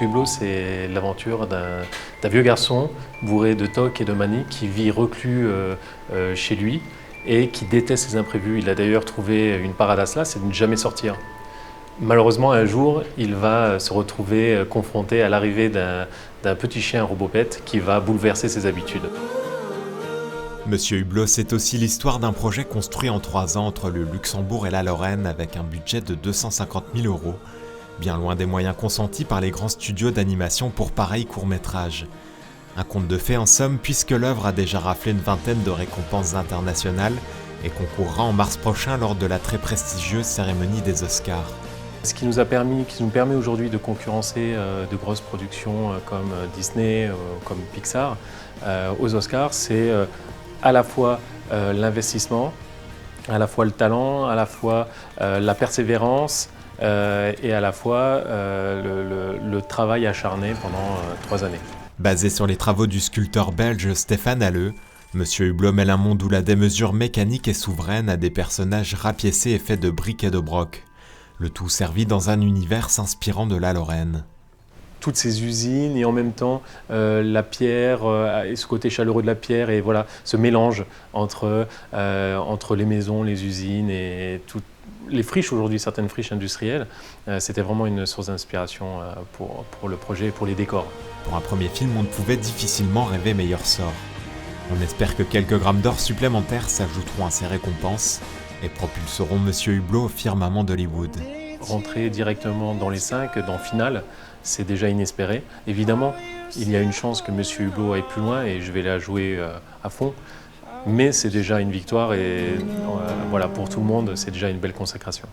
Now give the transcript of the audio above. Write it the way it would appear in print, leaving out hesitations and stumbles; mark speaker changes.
Speaker 1: Hublot, c'est l'aventure d'un vieux garçon bourré de tocs et de manies qui vit reclus chez lui et qui déteste les imprévus. Il a d'ailleurs trouvé une parade à cela, c'est de ne jamais sortir. Malheureusement, un jour, il va se retrouver confronté à l'arrivée d'un petit chien robopet qui va bouleverser ses habitudes.
Speaker 2: Monsieur Hublot, c'est aussi l'histoire d'un projet construit en 3 ans entre le Luxembourg et la Lorraine avec un budget de 250 000 €, bien loin des moyens consentis par les grands studios d'animation pour pareil court-métrage. Un conte de fées en somme, puisque l'œuvre a déjà raflé une vingtaine de récompenses internationales et concourra en mars prochain lors de la très prestigieuse cérémonie des Oscars.
Speaker 1: Ce qui nous permet aujourd'hui de concurrencer de grosses productions comme Disney, comme Pixar, aux Oscars, c'est à la fois l'investissement, à la fois le talent, à la fois la persévérance et à la fois le travail acharné pendant 3 années.
Speaker 2: Basé sur les travaux du sculpteur belge Stéphane Halleux, Monsieur Hublot mêle un monde où la démesure mécanique est souveraine à des personnages rapiécés et faits de briques et de broc. Le tout servi dans un univers s'inspirant de la Lorraine.
Speaker 1: Toutes ces usines et en même temps la pierre et ce côté chaleureux de la pierre et voilà ce mélange entre les maisons, les usines et toutes les friches aujourd'hui, certaines friches industrielles, c'était vraiment une source d'inspiration pour le projet et pour les décors.
Speaker 2: Pour un premier film, on ne pouvait difficilement rêver meilleur sort. On espère que quelques grammes d'or supplémentaires s'ajouteront à ces récompenses et propulseront Monsieur Hublot au firmament d'Hollywood.
Speaker 1: Rentrer directement dans les 5, dans Finale, c'est déjà inespéré. Évidemment, il y a une chance que Monsieur Hublot aille plus loin et je vais la jouer à fond. Mais c'est déjà une victoire et voilà, pour tout le monde, c'est déjà une belle consécration.